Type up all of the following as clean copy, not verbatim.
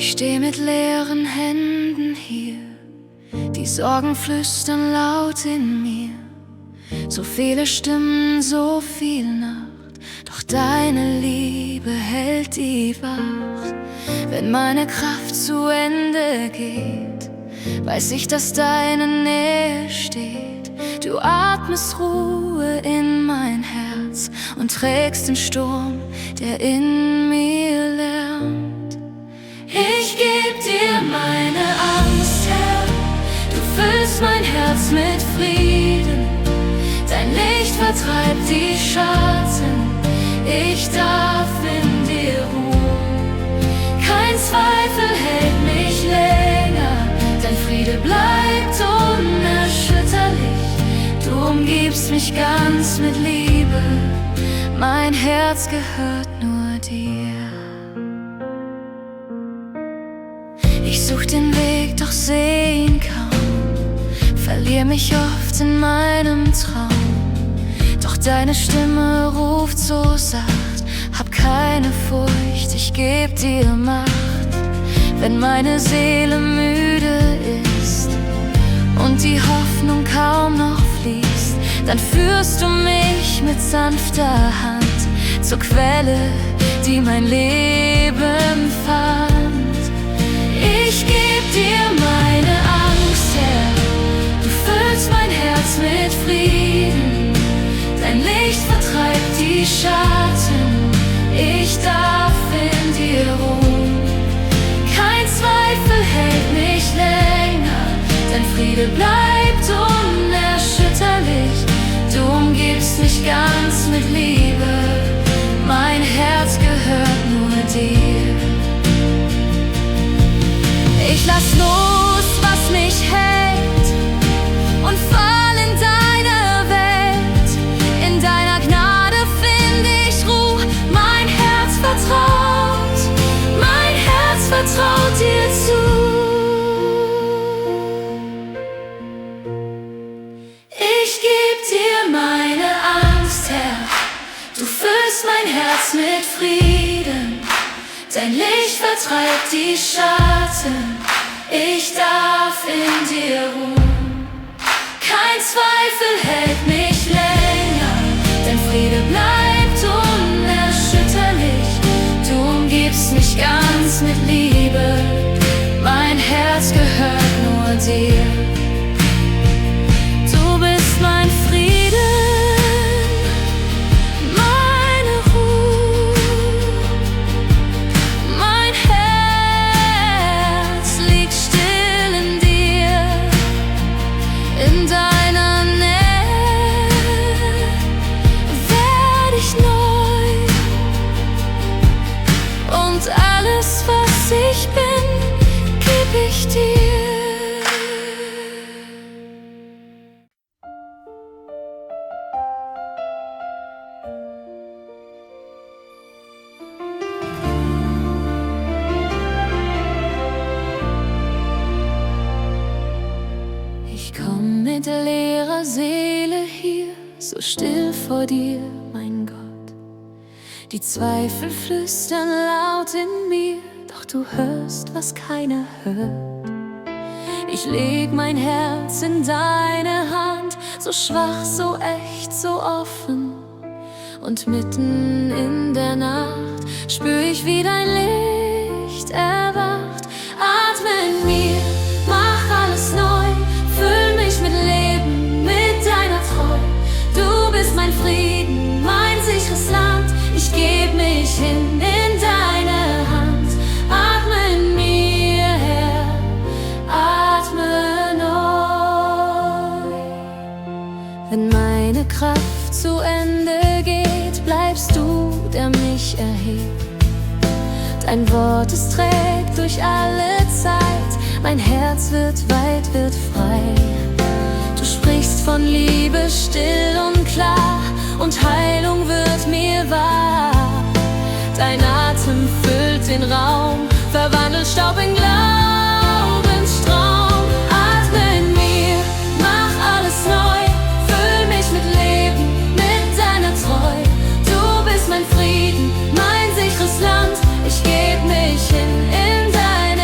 Ich steh mit leeren Händen hier, die Sorgen flüstern laut in mir. So viele Stimmen, so viel Nacht, doch deine Liebe hält die Wacht. Wenn meine Kraft zu Ende geht, weiß ich, dass deine Nähe steht. Du atmest Ruhe in mein Herz und trägst den Sturm, der in mir lärmt. Ich geb dir meine Angst, Herr, du füllst mein Herz mit Frieden. Dein Licht vertreibt die Schatten, ich darf in dir ruhen. Kein Zweifel hält mich länger, dein Friede bleibt unerschütterlich. Du umgibst mich ganz mit Liebe, mein Herz gehört nur dir. Ich such den Weg, doch seh ihn kaum, verlier mich oft in meinem Traum. Doch deine Stimme ruft so sacht, hab keine Furcht, ich geb dir Macht. Wenn meine Seele müde ist und die Hoffnung kaum noch fließt, dann führst du mich mit sanfter Hand zur Quelle, die mein Leben fand. Ich geb dir meine Angst, Herr, du füllst mein Herz mit Frieden. Dein Licht vertreibt die Schatten, ich darf in dir ruhen. Kein Zweifel hält mich länger, dein Friede bleibt unerschütterlich. Du umgibst mich ganz mit Liebe, mein Herz gehört nur dir. Ich lass los, was mich hält, und fall in deine Welt. In deiner Gnade find ich Ruhe, mein Herz vertraut dir zu. Ich geb dir meine Angst, Herr, du füllst mein Herz mit Frieden. Dein Licht vertreibt die Schatten, ich darf in dir ruhen. Kein Zweifel hält mich länger, dein Friede bleibt unerschütterlich. Du umgibst mich ganz mit Liebe, mein Herz gehört nur dir. Du bist mein Frieden, meine Ruhe. Mein Herz liegt still in dir, in deiner Nähe werd ich neu. Und alles, was ich bin, geb ich dir. Ich komm mit leerer Seele hier, so still vor dir, mein Gott. Die Zweifel flüstern laut in mir, doch du hörst, was keiner hört. Ich leg mein Herz in deine Hand, so schwach, so echt, so offen. Und mitten in der Nacht spür ich, wie dein Licht erwacht. Atme in mir, mach alles neu, füll mich mit Leben, mit deiner Treu. Du bist mein Frieden, mein sicheres Land, ich geb mich hin in deine Hand. Atme in mir, Herr, atme neu. Wenn meine Kraft zu Ende geht, bleibst du, der mich erhebt. Dein Wort, es trägt durch alle Zeit, mein Herz wird weit, wird frei. Du sprichst von Liebe still und klar, und Heilung wird mir wahr. Dein Atem füllt den Raum, verwandelt Staub in Glaubensstraum. Atme in mir, mach alles neu, füll mich mit Leben, mit deiner Treu. Du bist mein Frieden, mein sicheres Land, ich geb mich hin in deine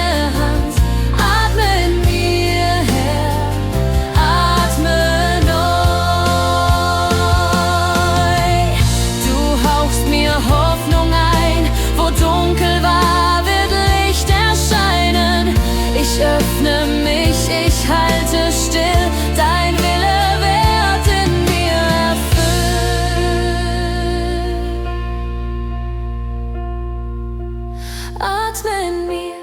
atme in mir,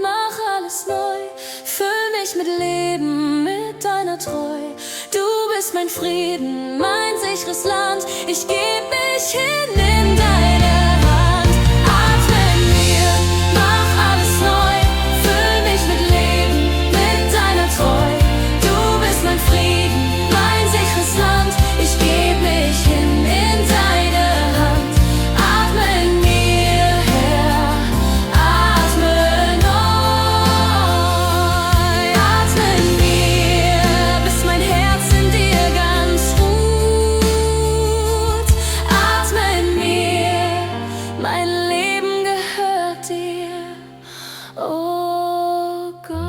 mach alles neu, füll mich mit Leben, mit deiner Treu. Du bist mein Frieden, mein sicheres Land, ich geb mich hin in deine Hand. Atme in mir, mach alles neu, füll mich mit Leben, mit deiner Treu. Du bist mein Frieden, mein sicheres Land, ich geb mich hin in deine Hand. Atme in mir, Herr, atme neu. Atme in mir, bis mein Herz in dir ganz ruht. Atme in mir, mein Leben gehört dir, oh Gott.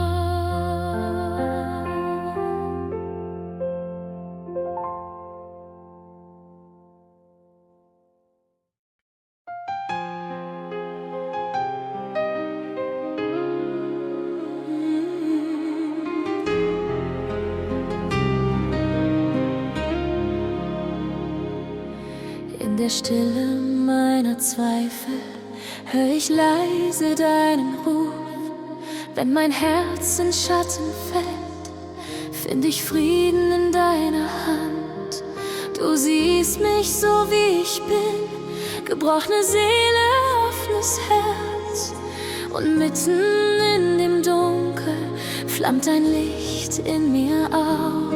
In der Stille meiner Zweifel hör ich leise deinen Ruf. Wenn mein Herz in Schatten fällt, find ich Frieden in deiner Hand. Du siehst mich so wie ich bin, gebrochene Seele, offenes Herz. Und mitten in dem Dunkel flammt dein Licht in mir auf.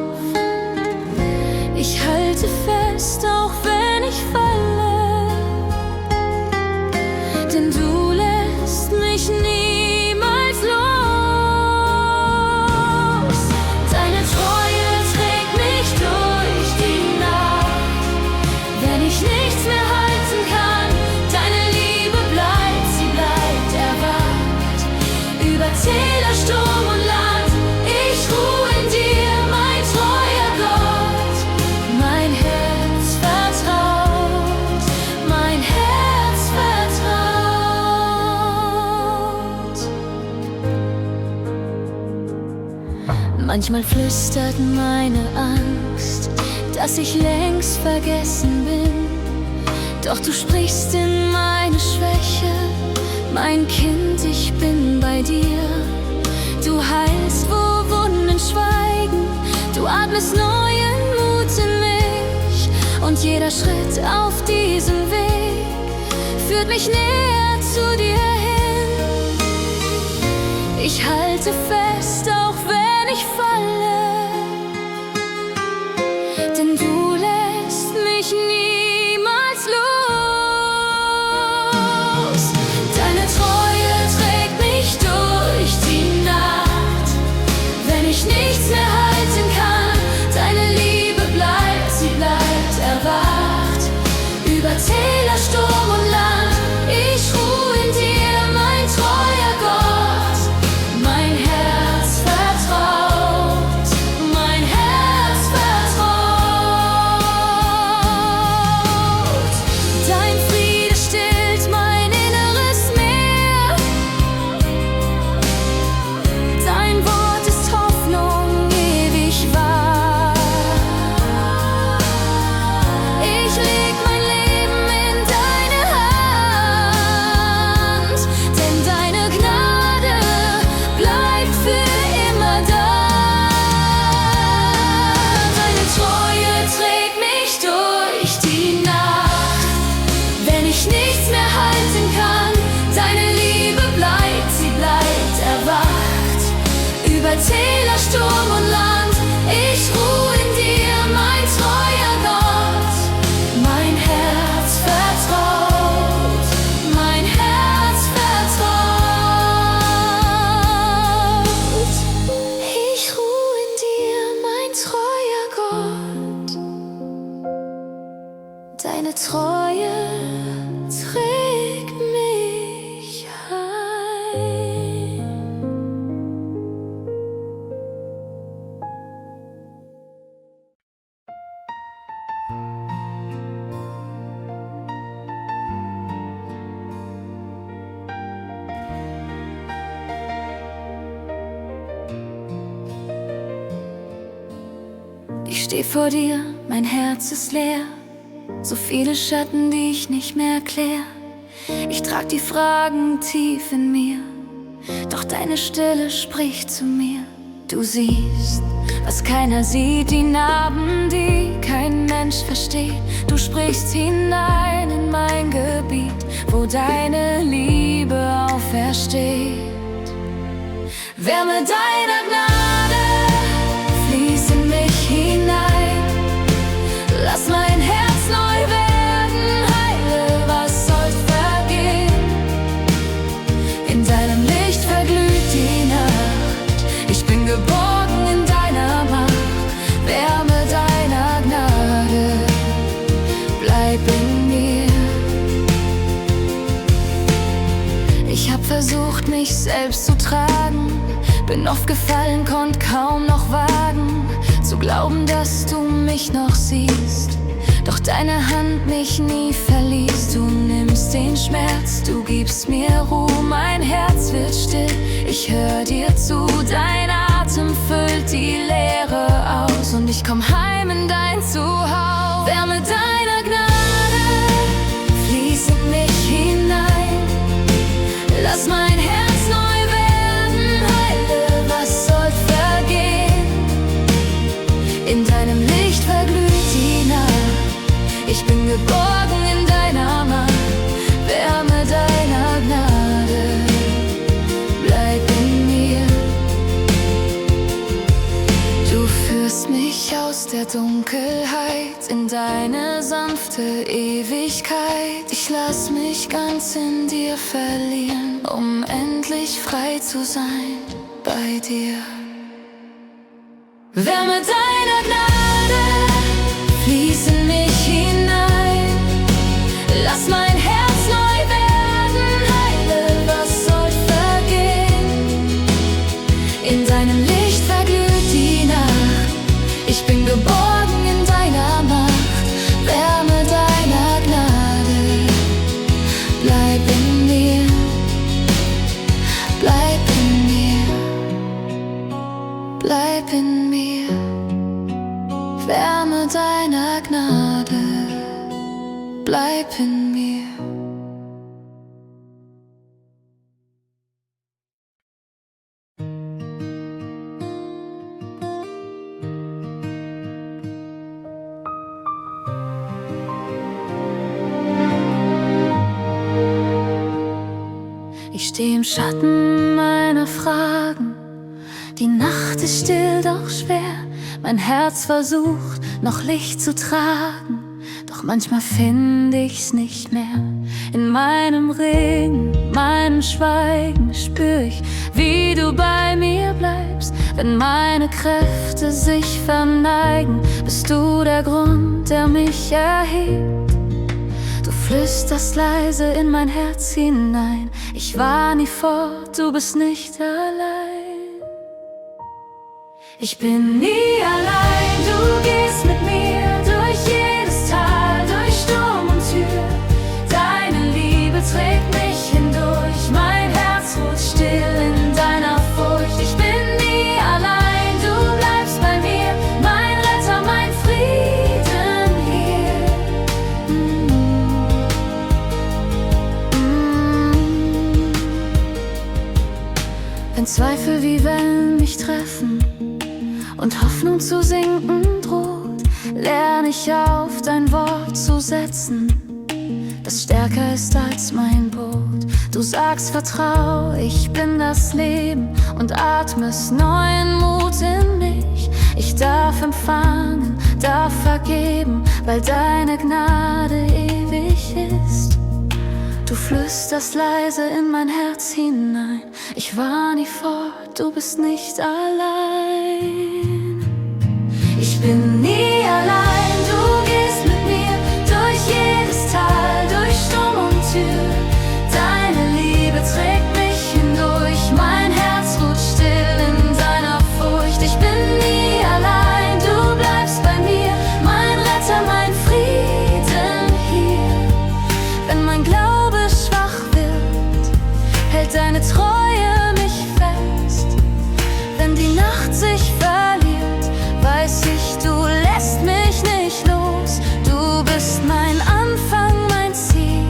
Ich halte fest, auch wenn ich falle, denn du lässt mich niemals los. Deine Treue trägt mich durch die Nacht, wenn ich nichts mehr halten kann. Deine Liebe bleibt, sie bleibt erwacht, über Täler, Sturm und Land. Ich ruhe in dir, mein treuer Gott. Mein Herz vertraut, mein Herz vertraut. Manchmal flüstert meine Angst, dass ich längst vergessen bin. Doch du sprichst in meine Schwäche, mein Kind, ich bin bei dir. Du heilst, wo Wunden schweigen, du atmest neuen Mut in mich. Und jeder Schritt auf diesem Weg führt mich näher zu dir hin. Ich halte fest, auch wenn ich falle, denn du lässt mich niemals los. Deine Treue trägt mich durch die Nacht, wenn ich nichts mehr halten kann. Deine Liebe bleibt, sie bleibt erwacht, über Täler, Sturm und Land. Ich ruhe in dir, mein treuer Gott. Mein Herz vertraut, mein Herz vertraut. Dein Friede stillt mein inneres Meer. Dein Wort ist Hoffnung ewig wahr. Ich leg mein Leben in deine Hand, denn deine Gnade bleibt für immer da. Deine Treue trägt mich durch die Nacht, wenn ich nichts mehr halten kann. Deine Liebe bleibt, sie bleibt erwacht, über Täler, Sturm und Land. Ich ruhe in dir, mein treuer Gott. Mein Herz vertraut, mein Herz vertraut. Ich ruhe in dir, mein treuer Gott. Deine Treue trägt mich heim. Ich steh vor dir, mein Herz ist leer, so viele Schatten, die ich nicht mehr erklär. Ich trag die Fragen tief in mir, doch deine Stille spricht zu mir. Du siehst, was keiner sieht, die Narben, die kein Mensch versteht. Du sprichst hinein in mein Gebiet, wo deine Liebe aufersteht. Wärme deiner Gnade fließ in mich hinein. Lass mein Herz neu werden, heile, was soll vergehen. In deinem Licht verglüht die Nacht. Ich bin geborgen in deiner Macht. Wärme deiner Gnade, bleib in mir. Ich hab versucht, mich selbst zu tragen, bin oft gefallen, konnt kaum noch wagen, zu glauben, dass du mich noch siehst. Doch deine Hand mich nie verließ. Du nimmst den Schmerz, du gibst mir Ruhe. Mein Herz wird still, ich hör dir zu. Dein Atem füllt die Leere aus und ich komm heim in dein Zuhause. Wärme deiner Gnade fließ in mich hinein. Lass mein Herz neu werden, heile, was soll vergehen. In deinem Licht verglüht die Nacht. Ich bin geborgen in deiner Macht. Wärme deiner Gnade, bleib in mir. Du führst mich aus der Dunkelheit in deine sanfte Ewigkeit. Ich lass mich ganz in dir verlieren, um endlich frei zu sein bei dir. Wärme deiner Gnade fließ in mich hinein. Lass mein Herz neu werden, heile, was soll vergehen. In deinem Licht verglüht die Nacht. Ich bin geborgen in deiner Macht. Wärme deiner Gnade, bleib in mir, bleib in mir, bleib in mir. Wärme deiner Gnade, bleib in mir. Ich steh im Schatten meiner Fragen. Die Nacht ist still, doch schwer. Mein Herz versucht, noch Licht zu tragen. Doch manchmal find ich's nicht mehr. In meinem Regen, meinem Schweigen spür ich, wie du bei mir bleibst. Wenn meine Kräfte sich verneigen, bist du der Grund, der mich erhebt. Du flüsterst leise in mein Herz hinein. Ich war nie fort, du bist nicht allein. Ich bin nie allein, du gehst mit mir durch jedes Tal, durch Sturm und Tür. Deine Liebe trägt mich hindurch, mein Herz ruht still in deiner Furcht. Ich bin nie allein, du bleibst bei mir, mein Retter, mein Frieden hier. Wenn Zweifel wie Wellen mich treffen und Hoffnung zu sinken droht, lerne ich auf, dein Wort zu setzen, das stärker ist als mein Boot. Du sagst, vertrau, ich bin das Leben und atmest neuen Mut in mich. Ich darf empfangen, darf vergeben, weil deine Gnade ewig ist. Du flüsterst leise in mein Herz hinein. Ich war nie fort, du bist nicht allein. Ich bin nie allein, du gehst mit mir durch jedes Tal, durch Sturm und Tür. Deine Liebe trägt mich hindurch, mein Herz ruht still in deiner Furcht. Ich bin nie allein, du bleibst bei mir, mein Retter, mein Frieden hier. Wenn mein Glaube schwach wird, hält deine Treue mich fest. Wenn die Nacht sich verliert, weiß ich, du lässt mich nicht los. Du bist mein Anfang, mein Ziel,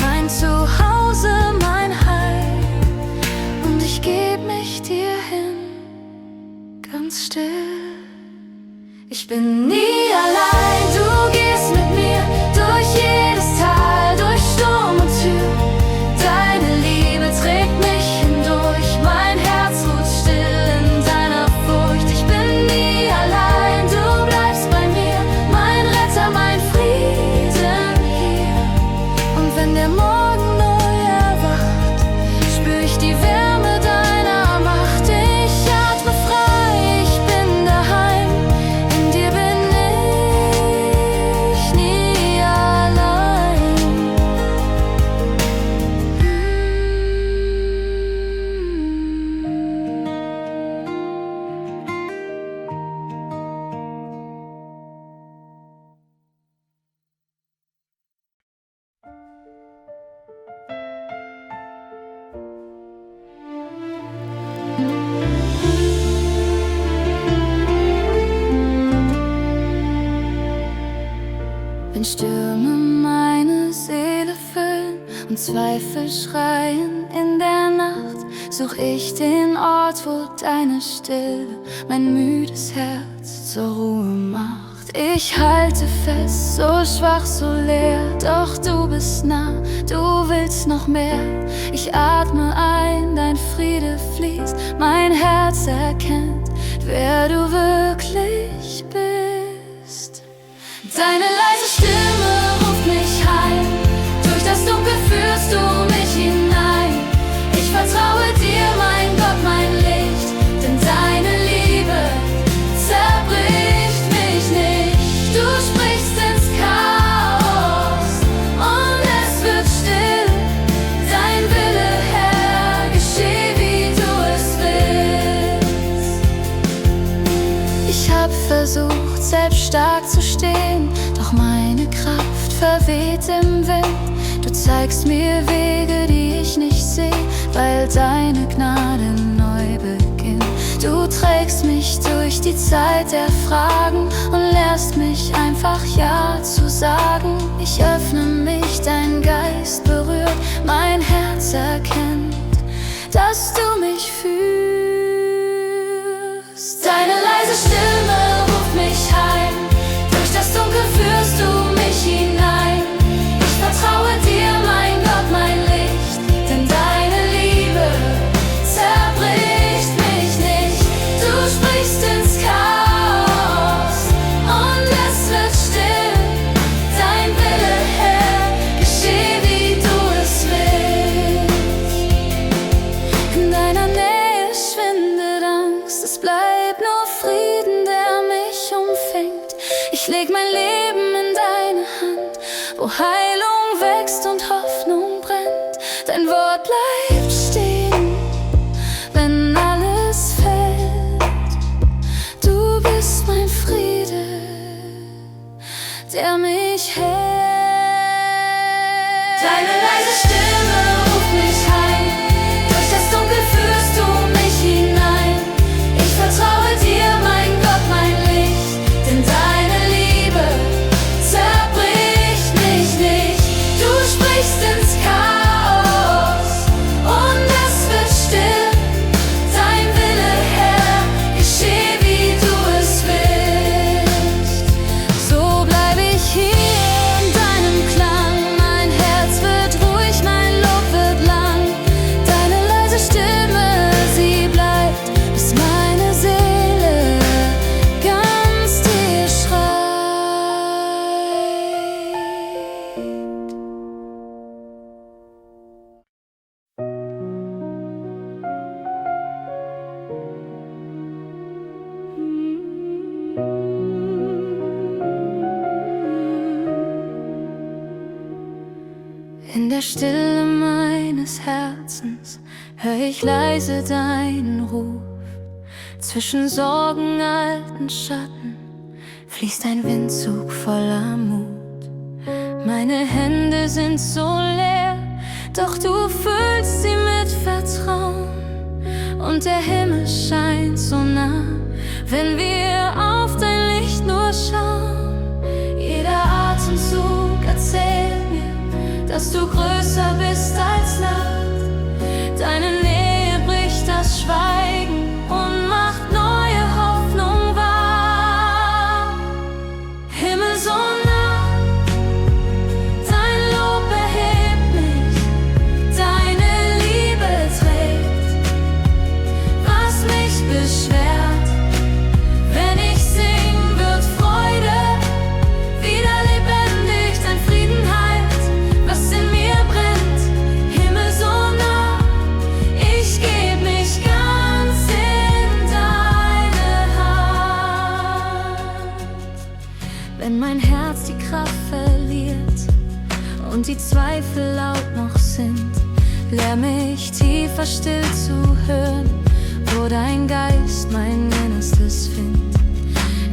mein Zuhause, mein Heil. Und ich geb mich dir hin, ganz still. Ich bin nie allein, du gehst mit mir durch jedes Tal, durch Sturm und Tür. Deine Liebe trägt mich hindurch, mein Herz ruht still in deiner Furcht. Ich bin nie allein, du bleibst bei mir, mein Retter, mein Frieden hier. Und wenn der Morgen neu erwacht, spür ich die Wärme deiner Macht. Ich atme frei, ich bin daheim, in dir bin ich nie allein. Wenn Stürme meine Seele füllen und Zweifel schreien in der Nacht, such ich den Ort, wo deine Stille mein müdes Herz zur Ruhe macht. Ich halte fest, so schwach, so leer, doch du bist nah, du willst noch mehr. Ich atme ein, dein Friede fließt, mein Herz erkennt, wer du wirklich bist. Deine leise Stimme ruft mich heim, durch das Dunkel führst du mich hinein. Ich vertraue dir, mein Gott, mein Licht, denn deine Liebe zerbricht mich nicht. Du sprichst ins Chaos und es wird still. Dein Wille, Herr, geschehe, wie du es willst. Ich hab versucht, selbst stark zu stehen, doch meine Kraft verweht im Wind. Du zeigst mir Wege, die ich nicht seh, weil deine Gnade neu beginnt. Du trägst mich durch die Zeit der Fragen und lehrst mich einfach Ja zu sagen. Ich öffne mich, dein Geist berührt, mein Herz erkennt, dass du mich führst. Deine leise Stimme ruft mich heim, durch das Dunkel führst du mich hinein. Ich vertraue dir, mein Gott, mein Licht, denn deine Liebe zerbricht mich nicht. Du sprichst ins Chaos und es wird still. Dein Wille, Herr, geschehe, wie du es willst. In deiner Nähe schwindet Angst, es bleibt nur Frieden, der mich umfängt. Ich leg mein Leben in deine Hand, wo Heilung wächst und Hoffnung brennt. Dein Wort bleibt stehen, wenn alles fällt. Du bist mein Friede, der mich hält. Deine leise Stimme ruft mich heim, durch das Dunkel führst du mich hinein. Ich vertraue dir, mein Gott, mein Licht, denn deine Liebe zerbricht mich nicht. Du sprichst ins Chaos und es wird still. Dein Wille, Herr, geschehe, wie du es willst. So bleib ich hier in deinem Klang, mein Herz wird ruhig, mein Lob wird lang. Deine leise Stimme, sie bleibt, bis meine Seele ganz dir schreit. In der Stille meines Herzens hör ich leise deinen Ruf. Zwischen Sorgen, alten Schatten fließt ein Windzug voller Mut. Meine Hände sind so leer, doch du füllst sie mit Vertrauen. Und der Himmel scheint so nah, wenn wir auf dein Licht nur schauen. Jeder Atemzug erzählt mir, dass du größer bist als Nacht. Deine Nähe bricht still zu hören, wo dein Geist mein Innerstes findet.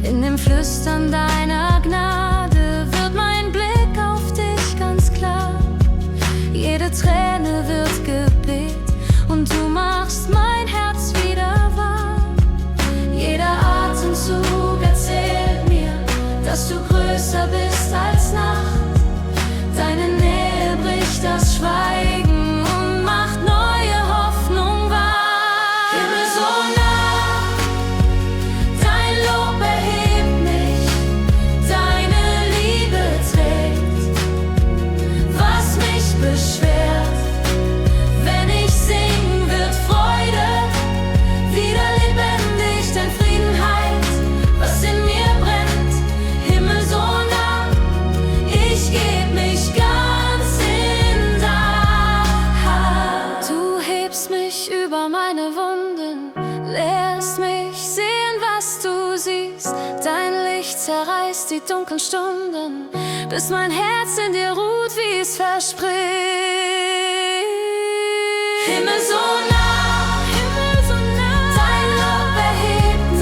In dem Flüstern deiner Gnade wird mein Blick auf dich ganz klar. Jede Träne wird Gebet und du machst mein Herz wieder warm. Jeder Atemzug erzählt mir, dass du größer bist als Nacht. Deine Nähe bricht das Schweigen und macht neue Hoffnung wahr. Himmel so nah, dein Lob erhebt mich, deine Liebe trägt, was mich beschwert. Wenn ich sing, wird Freude wieder lebendig, dein Frieden heilt, was in mir brennt. Himmel so nah, ich geb mich ganz in deine Hand. Du hebst mich über meine Wunden, lässt mich sehen, was du siehst. Dein Licht zerreißt die dunklen Stunden, bis mein Herz in dir ruht, wie es verspricht. Himmel so nah, Himmel so nah, dein Lob erhebt,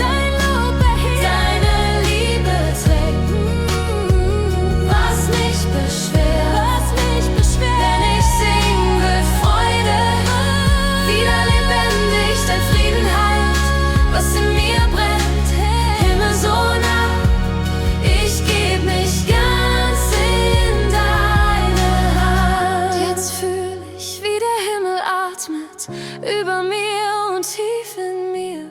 deine Liebe trägt, was mich beschwert. Wenn ich sing, wird Freude wieder lebendig, dein Frieden heilt, was in mir brennt. Himmel so nah, ich geb mich ganz in deine Hand. Jetzt fühl ich, wie der Himmel atmet über mir und tief in mir.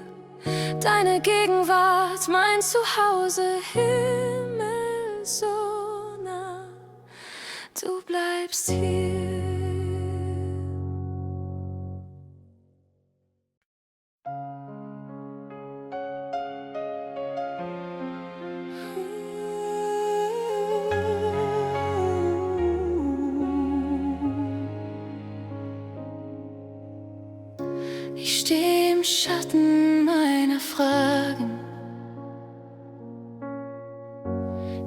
Deine Gegenwart, mein Zuhause, Himmel so nah, du bleibst hier. Ich stehe im Schatten meiner Fragen.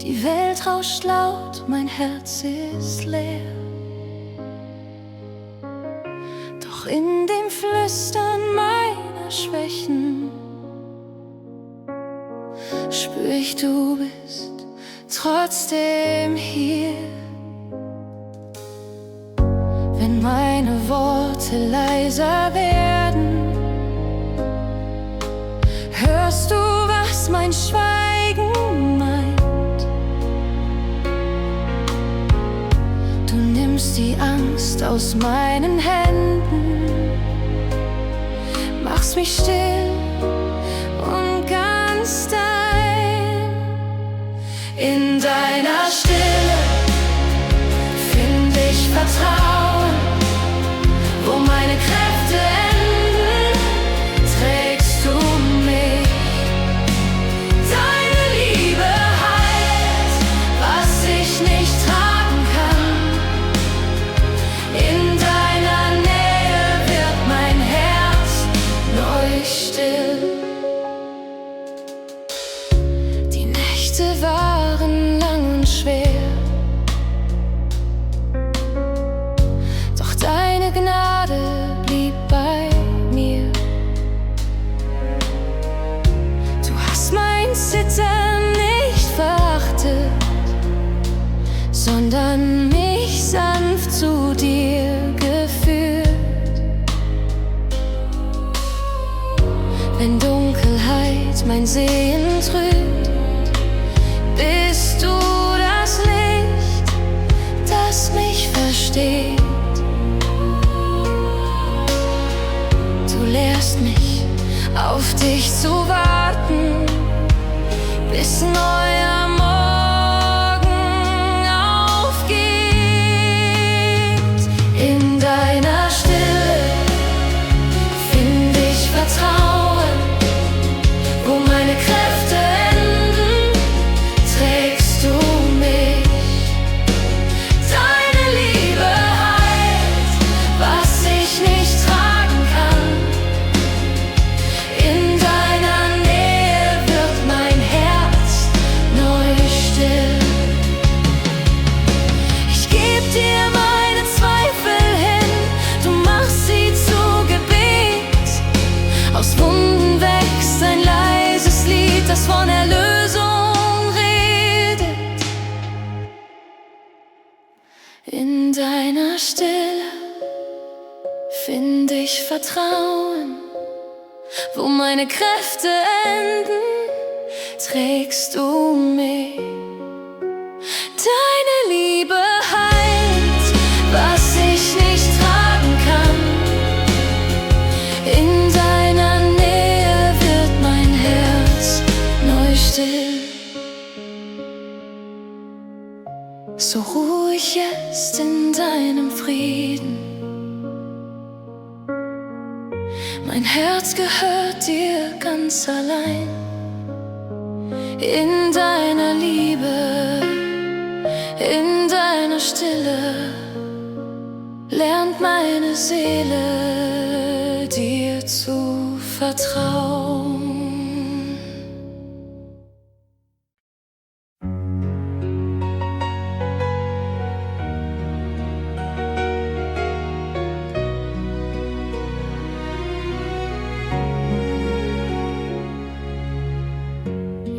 Die Welt rauscht laut, mein Herz ist leer. Doch in dem Flüstern meiner Schwächen spür ich, du bist trotzdem hier. Wenn meine Worte leiser werden, hörst du, was mein Schweigen meint. Du nimmst die Angst aus meinen Händen, machst mich still und ganz dein. In deiner Stille find ich Vertrauen, wo meine Kräfte enden, trägst du mich. Deine Liebe heilt, was ich nicht tragen kann. In deiner Nähe wird mein Herz neu still. Die Nächte waren lang und schwer, doch deine Gnade blieb bei mir. Du hast mein Zittern nicht verachtet, sondern mich sanft zu dir geführt. Wenn Dunkelheit mein Sehen trübt, bist du das Licht, das mich versteht. Du lehrst mich, auf dich zu warten, bis neuer Morgen aufgeht. In deiner Stille find ich Vertrauen, wo meine Kräfte enden, trägst du mich. Deine Liebe heilt, was ich nicht tragen kann. In deiner Nähe wird mein Herz neu Stille find ich Vertrauen. Wo meine Kräfte enden, trägst du mich. Deine Liebe heilt, was ich nicht tragen kann. In deiner Nähe wird mein Herz neu still. So ruhig jetzt in deinem Frieden. Mein Herz gehört dir ganz allein. In deiner Liebe, in deiner Stille lernt meine Seele dir zu vertrauen.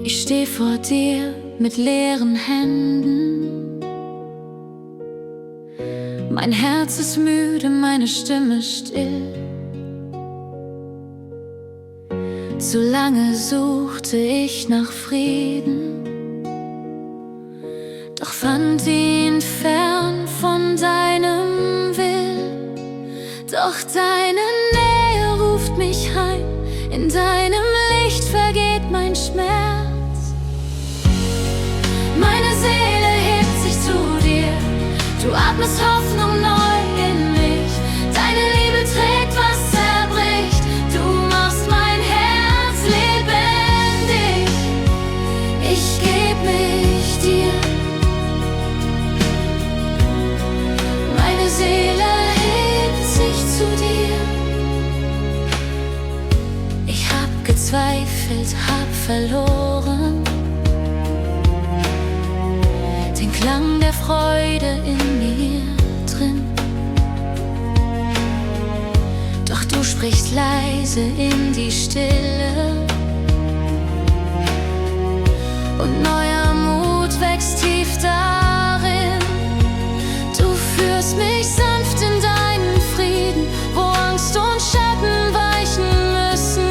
Ich steh vor dir mit leeren Händen. Mein Herz ist müde, meine Stimme still. Zu lange suchte ich nach Frieden, doch fand ihn fern von deinem Willen. Doch deine Nähe ruft mich heim, in deinem Licht vergeht mein Schmerz. Meine Seele hebt sich zu dir, du atmest Hoffnung neu in mich. Deine Liebe trägt, was zerbricht, du machst mein Herz lebendig. Ich geb mich dir. Meine Seele hebt sich zu dir. Ich hab gezweifelt, hab verloren den Klang der Freude in mir drin. Doch du sprichst leise in die Stille und neuer Mut wächst tief darin. Du führst mich sanft in deinen Frieden, wo Angst und Schatten weichen müssen.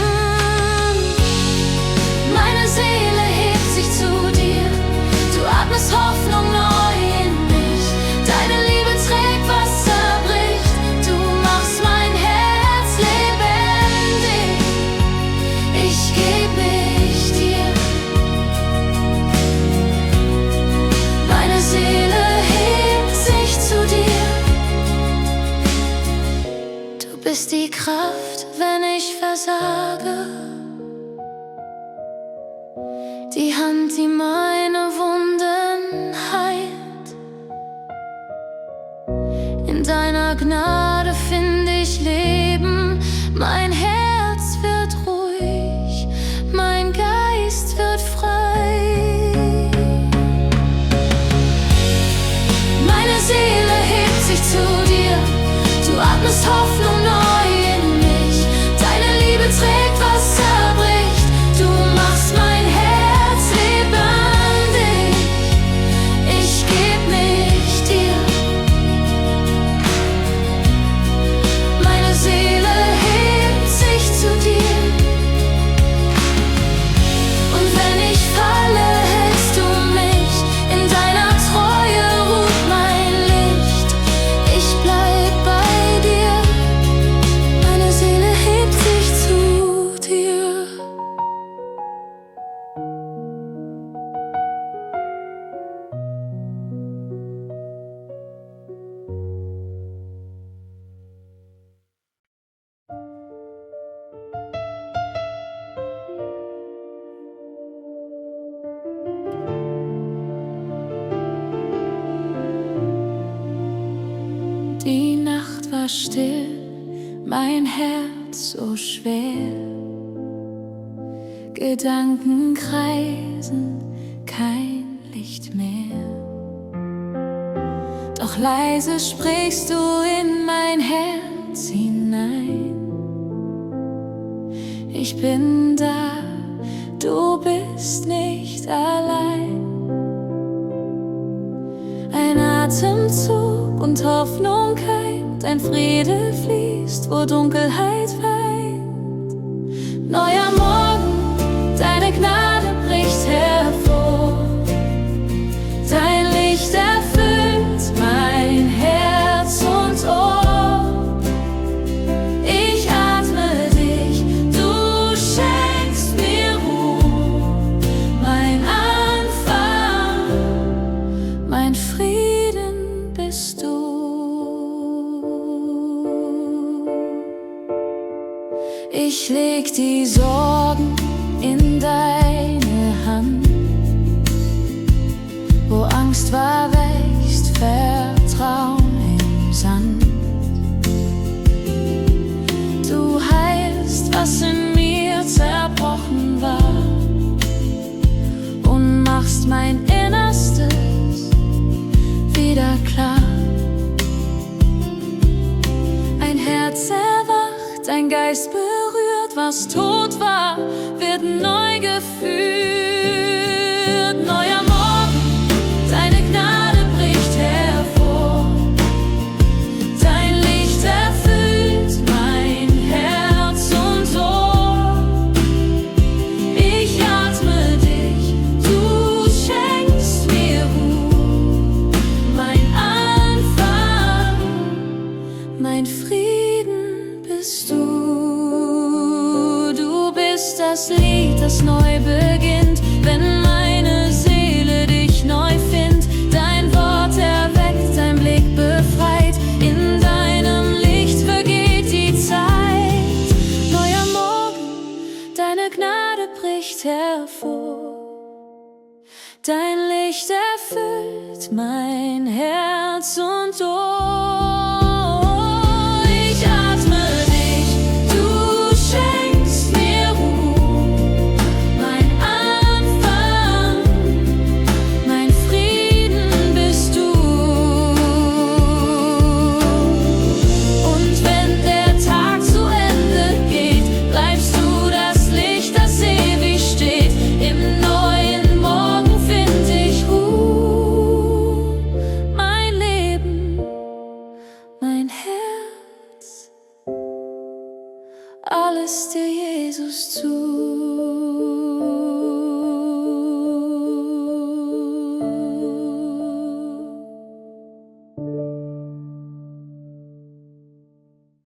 Meine Seele hebt sich zu dir, du atmest Hoffnung neu in mich. Deine Liebe trägt, was zerbricht, du machst mein Herz lebendig. Ich geb mich dir. Meine Seele hebt sich zu dir. Du bist die Kraft, wenn ich versage, die Hand, die meine Wunden heilt. In deiner Gnade find ich Leben. Mein Herz wird ruhig, mein Geist wird frei. Meine Seele hebt sich zu dir, du atmest Hoffnung neu in mich. Deine Liebe trägt, was zerbricht, du machst mein Herz lebendig. Ich geb mich dir. Meine Seele hebt sich zu dir. Und wenn ich falle, hältst du mich. In deiner Treue ruht mein Licht. Ich bleib bei dir. Meine Seele hebt sich zu dir. Die Nacht war still, mein Herz so schwer. Gedanken kreisen, kein Licht mehr. Doch leise sprichst du in mein Herz hinein. Ich bin da, du bist nicht allein. Ein Atemzug und Hoffnung Hoffnung keimt, ein Friede fließt, wo Dunkelheit weint. Neuer Morgen, deine Gnade bricht hervor, dein Licht erfüllt mein Herz und Ohr. Ich atme dich, du schenkst mir Ruhe, mein Anfang, mein Frieden bist du. Ich leg die Sorgen in deine Hand, wo Angst war, wächst Vertrauen im Sand. Du heilst, was in mir zerbrochen war, und machst mein Innerstes wieder klar. Ein Herz erwacht, ein Geist berührt, was tot war, wird neu geführt. Neuer Morgen, deine Gnade bricht hervor, dein Licht erfüllt mein Herz und Ohr. Ich atme dich, du schenkst mir Ruhe, mein Anfang, mein Frieden bist du. Du bist das Lied, das neu beginnt, wenn meine Seele dich neu findet. Dein Wort erweckt, dein Blick befreit, in deinem Licht vergeht die Zeit. Neuer Morgen, deine Gnade bricht hervor, dein Licht erfüllt mein Herz und Ohr. Ich atme dich, du schenkst mir Ruhe, mein Anfang, mein Frieden bist du. Und wenn der Tag zu Ende geht, bleibst du das Licht, das ewig steht. Im neuen Morgen find ich Ruhe, mein Leben, mein Herz, alles dir, Jesus, zu.